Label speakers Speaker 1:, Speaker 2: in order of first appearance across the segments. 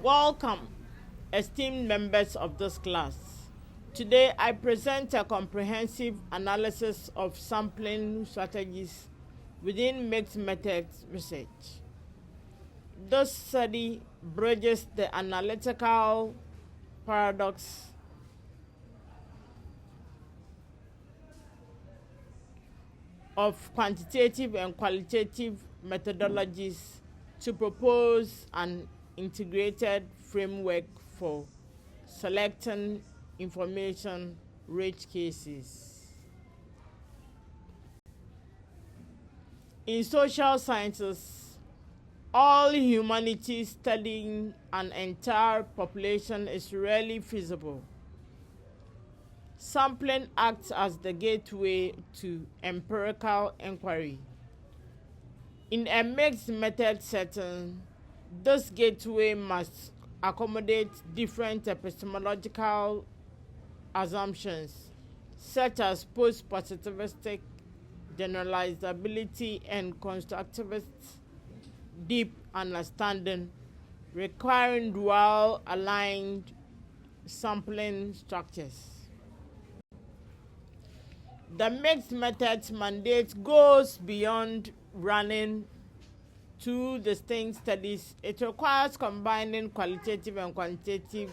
Speaker 1: Welcome, esteemed members of this class. Today, I present a comprehensive analysis of sampling strategies within mixed methods research. This study bridges the analytical paradox of quantitative and qualitative methodologies to propose an integrated framework for selecting information-rich cases. In social sciences, all humanities studying an entire population is rarely feasible. Sampling acts as the gateway to empirical inquiry. In a mixed method setting, this gateway must accommodate different epistemological assumptions, such as post-positivistic generalizability and constructivist deep understanding, requiring dual-aligned sampling structures. The mixed methods mandate goes beyond running two distinct studies. It requires combining qualitative and quantitative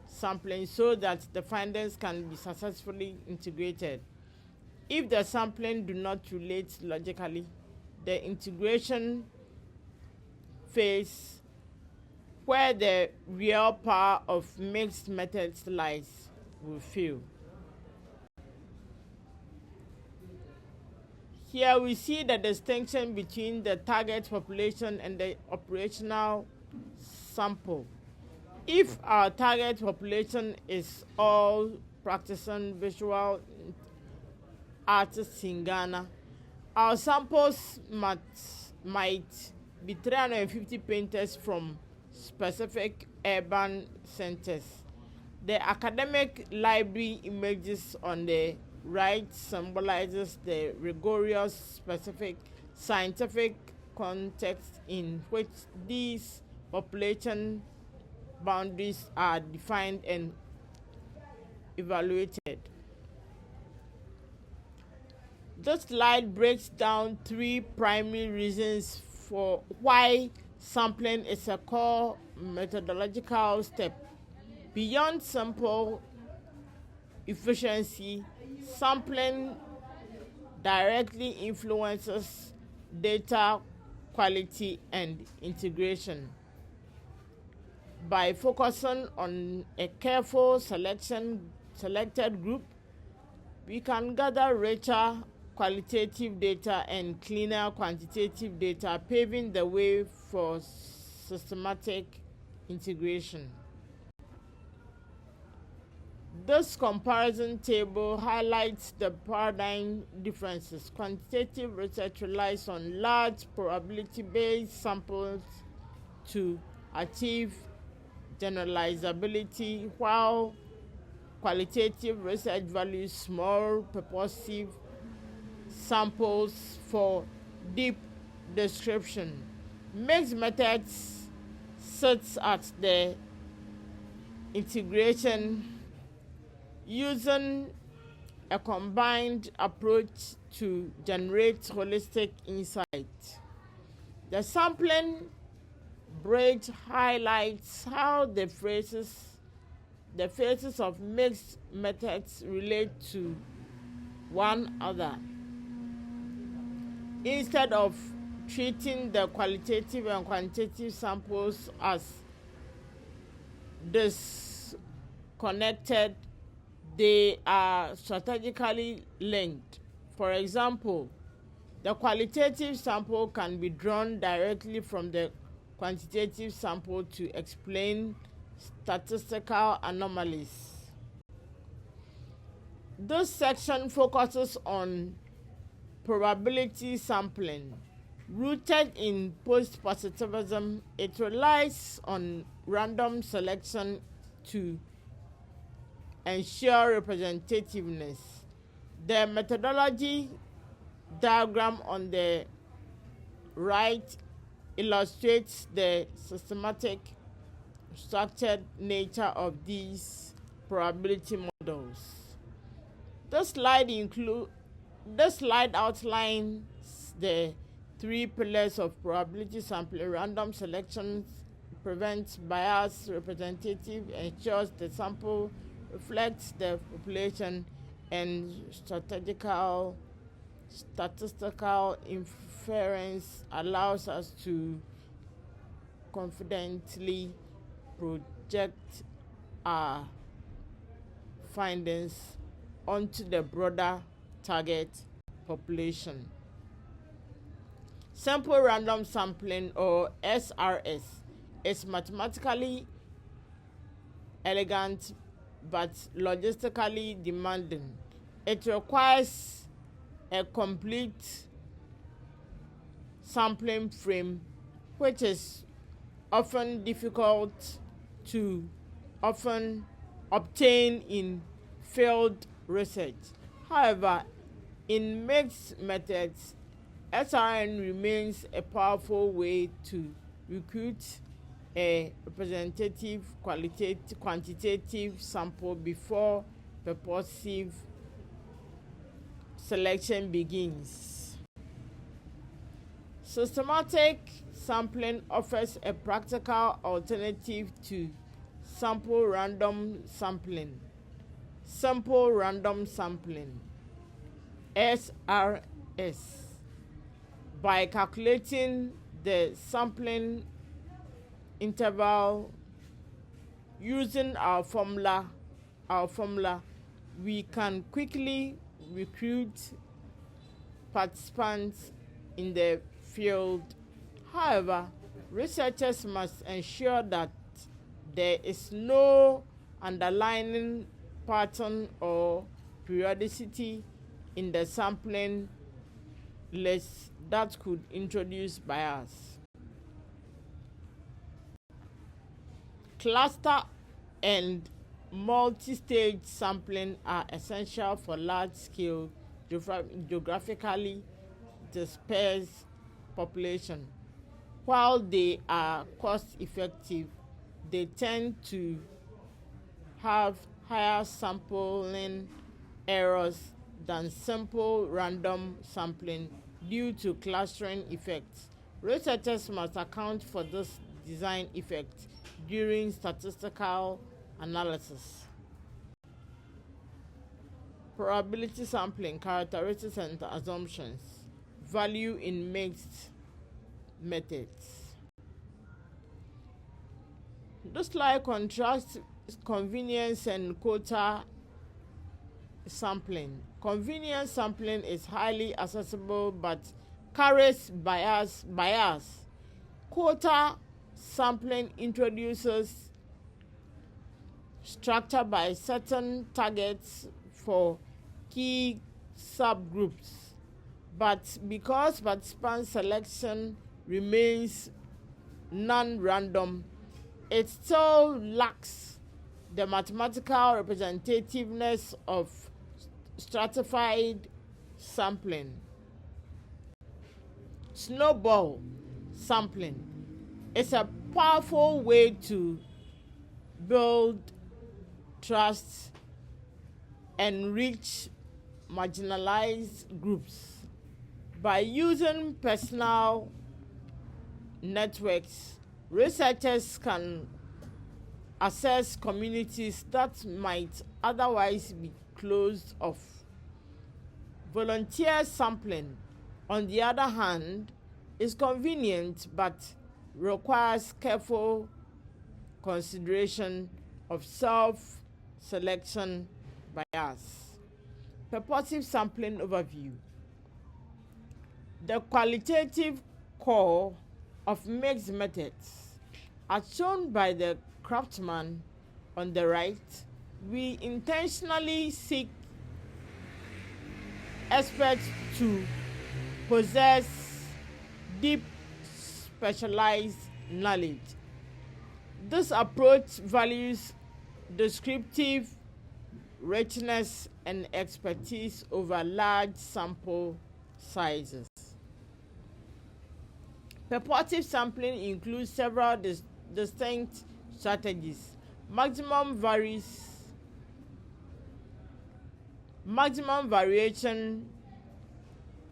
Speaker 1: sampling so that the findings can be successfully integrated. If the sampling do not relate logically, the integration phase, where the real power of mixed methods lies, will fail. Here we see the distinction between the target population and the operational sample. If our target population is all practicing visual artists in Ghana, our samples might be 350 painters from specific urban centers. The academic library images on the right symbolizes the rigorous specific scientific context in which these population boundaries are defined and evaluated. This slide breaks down three primary reasons for why sampling is a core methodological step. Beyond sample efficiency, sampling directly influences data quality and integration. By focusing on a careful selected group, we can gather richer qualitative data and cleaner quantitative data, paving the way for systematic integration. This comparison table highlights the paradigm differences. Quantitative research relies on large probability-based samples to achieve generalizability, while qualitative research values small purposive samples for deep description. Mixed methods sits at the integration, using a combined approach to generate holistic insight. The sampling bridge highlights how the phases of mixed methods relate to one another. Instead of treating the qualitative and quantitative samples as disconnected, they are strategically linked. For example, the qualitative sample can be drawn directly from the quantitative sample to explain statistical anomalies. This section focuses on probability sampling. Rooted in post-positivism, it relies on random selection to ensure representativeness. The methodology diagram on the right illustrates the systematic structured nature of these probability models. This slide outlines the three pillars of probability sampling: random selection prevents bias, representative ensures the sample reflects the population, and statistical inference allows us to confidently project our findings onto the broader target population. Sample random sampling, or SRS, is mathematically elegant but logistically demanding. It requires a complete sampling frame, which is often difficult to obtain in field research. However, in mixed methods, SRN remains a powerful way to recruit a representative quantitative sample before purposive selection begins. Systematic sampling offers a practical alternative to sample random sampling. Sample random sampling, SRS, by calculating the sampling interval using our formula, we can quickly recruit participants in the field. However, researchers must ensure that there is no underlying pattern or periodicity in the sampling list that could introduce bias. Cluster and multi-stage sampling are essential for large-scale geographically dispersed population. While they are cost-effective, they tend to have higher sampling errors than simple random sampling due to clustering effects. Researchers must account for this design effect during statistical analysis. Probability sampling characteristics and assumptions. Value in mixed methods. This slide contrasts convenience and quota sampling. Convenience sampling is highly accessible but carries bias. Quota sampling introduces structure by certain targets for key subgroups, but because participant selection remains non-random, it still lacks the mathematical representativeness of stratified sampling. Snowball sampling is a powerful way to build trust and reach marginalized groups. By using personal networks, researchers can assess communities that might otherwise be closed off. Volunteer sampling, on the other hand, is convenient but requires careful consideration of self-selection bias. Purposive sampling overview. The qualitative core of mixed methods, as shown by the craftsman on the right, we intentionally seek experts to possess deep specialized knowledge. This approach values descriptive richness and expertise over large sample sizes. Purposive sampling includes several distinct strategies. Maximum variation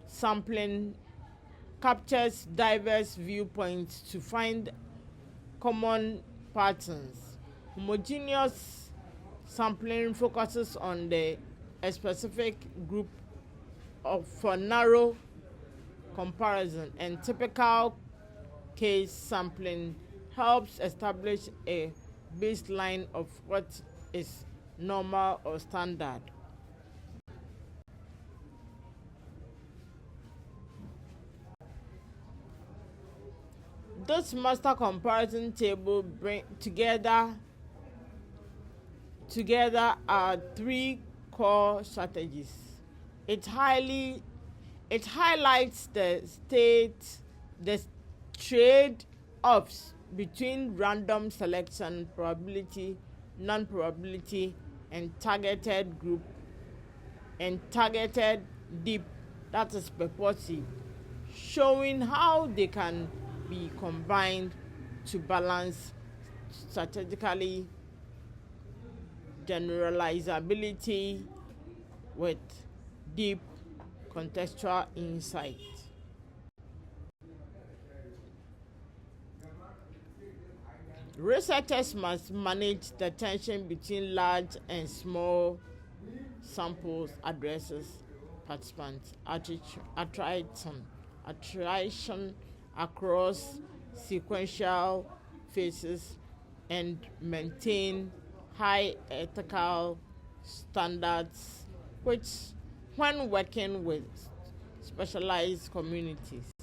Speaker 1: sampling captures diverse viewpoints to find common patterns. Homogeneous sampling focuses on a specific group for narrow comparison, and typical case sampling helps establish a baseline of what is normal or standard. This master comparison table bring together are three core strategies. It highlights the trade-offs between random selection, probability, non-probability, and targeted deep, that is purposive, showing how they can be combined to balance strategically generalizability with deep contextual insight. Researchers must manage the tension between large and small samples, addresses participants, attrition across sequential phases, and maintain high ethical standards, which when working with specialized communities.